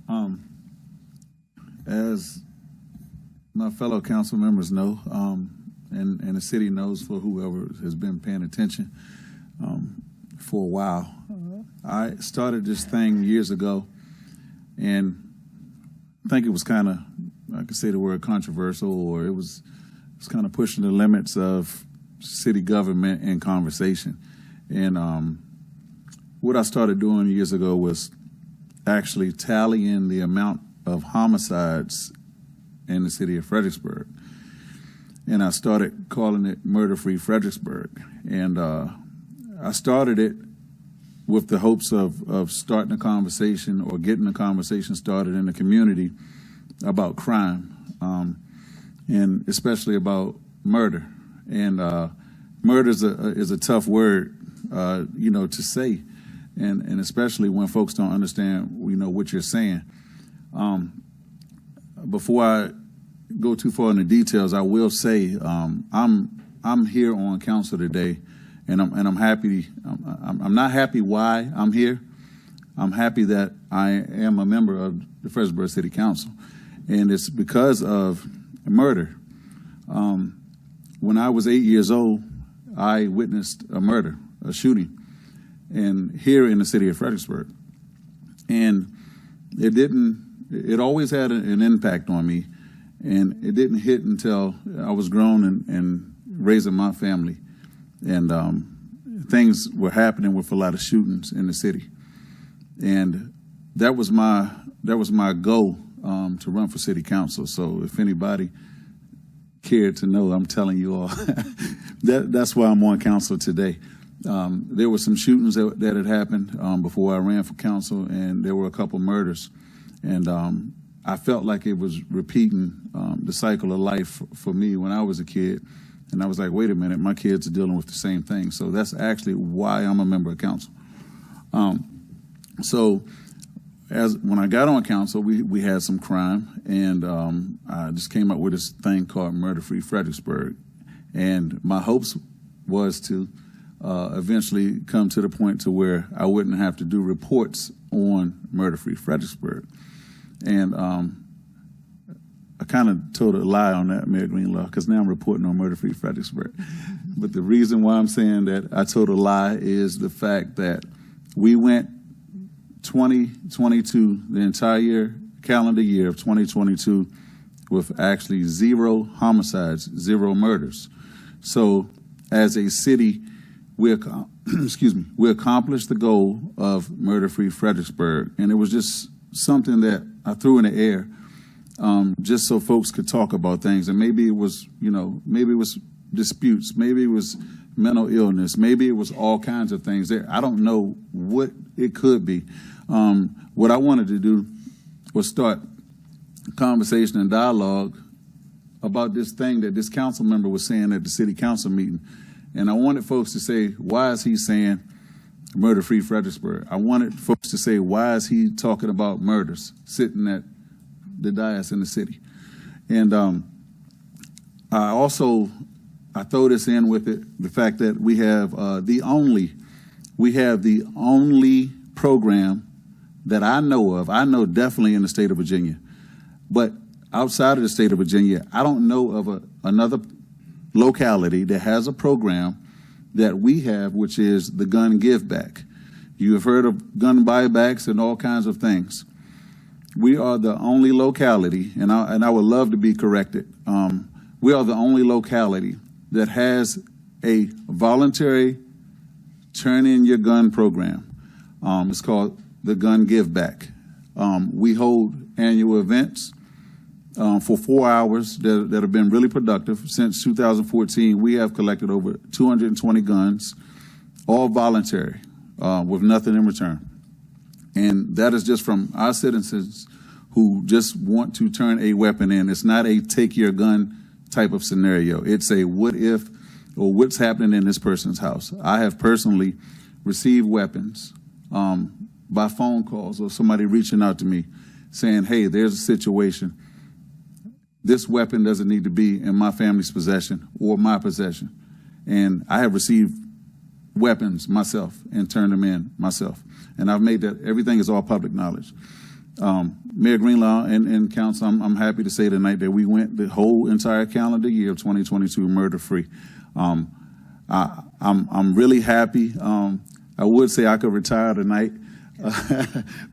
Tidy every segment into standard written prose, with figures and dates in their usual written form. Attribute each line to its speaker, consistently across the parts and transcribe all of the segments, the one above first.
Speaker 1: Um, as my fellow council members know, and the city knows for whoever has been paying attention for a while, I started this thing years ago, and I think it was kind of, I could say the word controversial, or it was kind of pushing the limits of city government and conversation. And what I started doing years ago was actually tallying the amount of homicides in the city of Fredericksburg. And I started calling it Murder-Free Fredericksburg. And I started it with the hopes of starting a conversation or getting a conversation started in the community about crime, and especially about murder. And murder is a tough word, to say, and especially when folks don't understand, what you're saying. Before I go too far in the details, I will say I'm here on council today, and I'm happy. I'm not happy why I'm here. I'm happy that I am a member of the Fredericksburg City Council, and it's because of murder. When I was 8 years old, I witnessed a murder, a shooting, and here in the city of Fredericksburg, and it always had an impact on me, and it didn't hit until I was grown and raising my family, and things were happening with a lot of shootings in the city, and that was my goal, to run for city council. So if anybody cared to know, I'm telling you all, that's why I'm on council today. There were some shootings that had happened before I ran for council, and there were a couple murders. And I felt like it was repeating the cycle of life for me when I was a kid. And I was like, wait a minute, my kids are dealing with the same thing. So that's actually why I'm a member of council. So when I got on council, we had some crime, and I just came up with this thing called Murder-Free Fredericksburg. And my hopes was to eventually come to the point to where I wouldn't have to do reports on Murder-Free Fredericksburg. And I kind of told a lie on that, Mayor Greenlaw, because now I'm reporting on Murder-Free Fredericksburg. But the reason why I'm saying that I told a lie is the fact that we went 2022, the entire calendar year of 2022, with actually 0 homicides, 0 murders. So as a city, we accomplished the goal of Murder-Free Fredericksburg. And it was just something that I threw in the air, just so folks could talk about things. And maybe it was, maybe it was disputes, maybe it was mental illness, maybe it was all kinds of things there. I don't know what it could be. What I wanted to do was start a conversation and dialogue about this thing that this council member was saying at the city council meeting. And I wanted folks to say, why is he saying Murder-Free Fredericksburg? I wanted folks to say, why is he talking about murders sitting at the dais in the city? And I throw this in with it, the fact that we have the only program that I know of. I know definitely in the state of Virginia, but outside of the state of Virginia, I don't know of another locality that has a program that we have, which is the gun give back. You have heard of gun buybacks and all kinds of things. We are the only locality, and I would love to be corrected. We are the only locality that has a voluntary turn in your gun program. It's called the Gun Give Back. We hold annual events for 4 hours that have been really productive. Since 2014, we have collected over 220 guns, all voluntary, with nothing in return. And that is just from our citizens who just want to turn a weapon in. It's not a take your gun type of scenario. It's a what if, or what's happening in this person's house. I have personally received weapons by phone calls or somebody reaching out to me saying, hey, there's a situation. This weapon doesn't need to be in my family's possession or my possession. And I have received weapons myself and turned them in myself. And I've made that, everything is all public knowledge. Mayor Greenlaw and Council, I'm happy to say tonight that we went the whole entire calendar year of 2022 murder-free. I'm really happy. I would say I could retire tonight,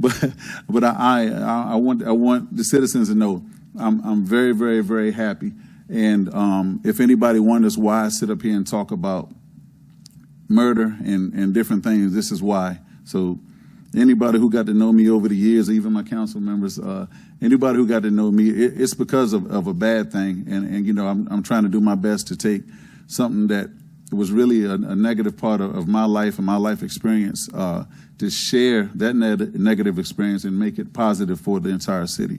Speaker 1: but I want the citizens to know I'm very, very, very happy. And if anybody wonders why I sit up here and talk about murder and different things, this is why. So anybody who got to know me over the years, even my council members, anybody who got to know me, it's because of a bad thing. And you know, I'm trying to do my best to take something that was really a negative part of my life and my life experience, to share that negative experience and make it positive for the entire city.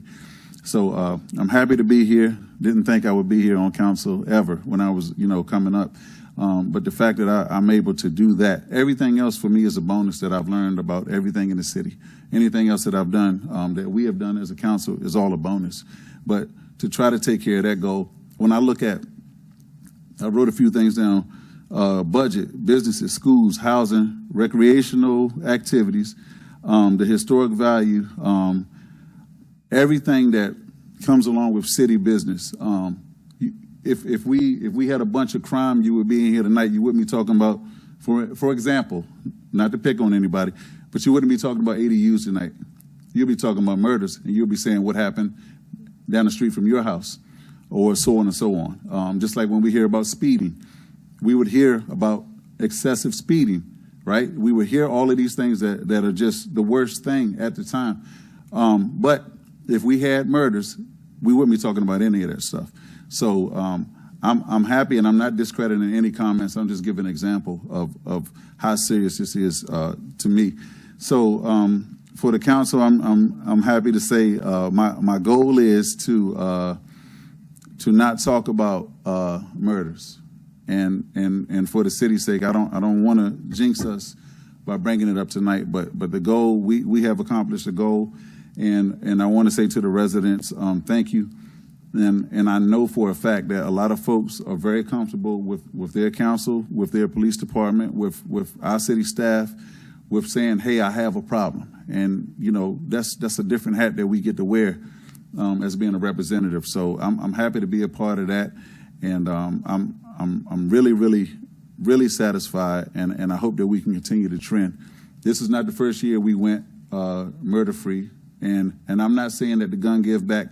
Speaker 1: So I'm happy to be here. Didn't think I would be here on council ever when I was, you know, coming up. But the fact that I'm able to do that, everything else for me is a bonus that I've learned about everything in the city. Anything else that I've done, that we have done as a council, is all a bonus. But to try to take care of that goal, when I look at, I wrote a few things down, budget, businesses, schools, housing, recreational activities, the historic value, everything that comes along with city business. If we had a bunch of crime, you would be in here tonight. You wouldn't be talking about, for example, not to pick on anybody, but you wouldn't be talking about ADUs tonight. You'll be talking about murders, and you'll be saying what happened down the street from your house, or so on and so on. Just like when we hear about speeding, we would hear about excessive speeding, right? We would hear all of these things that are just the worst thing at the time. But if we had murders, we wouldn't be talking about any of that stuff. So I'm happy, and I'm not discrediting any comments. I'm just giving an example of how serious this is to me. So for the council, I'm happy to say my goal is to not talk about murders, and for the city's sake, I don't want to jinx us by bringing it up tonight. But the goal, we have accomplished the goal. And I want to say to the residents, thank you. And I know for a fact that a lot of folks are very comfortable with their council, with their police department, with our city staff, with saying, hey, I have a problem. And, you know, that's a different hat that we get to wear as being a representative. So I'm happy to be a part of that. And I'm really, really, really satisfied. And I hope that we can continue the trend. This is not the first year we went murder-free. And I'm not saying that the gun give back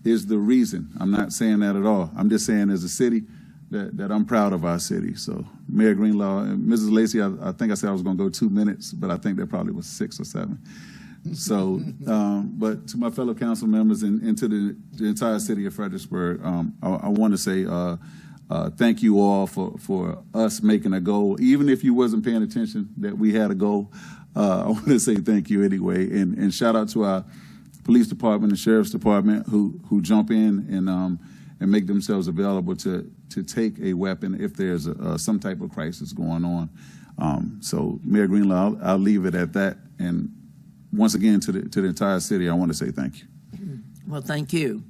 Speaker 1: is the reason. I'm not saying that at all. I'm just saying as a city that I'm proud of our city. So Mayor Greenlaw and Mrs. Lacey, I think I said I was going to go 2 minutes, but I think that probably was 6 or 7. So, but to my fellow council members and to the entire city of Fredericksburg, I want to say thank you all for us making a goal. Even if you wasn't paying attention that we had a goal, I want to say thank you anyway, and shout out to our police department and sheriff's department who jump in and make themselves available to take a weapon if there's some type of crisis going on. So Mayor Greenlaw, I'll leave it at that. And once again, to the entire city, I want to say thank you.
Speaker 2: Well, thank you.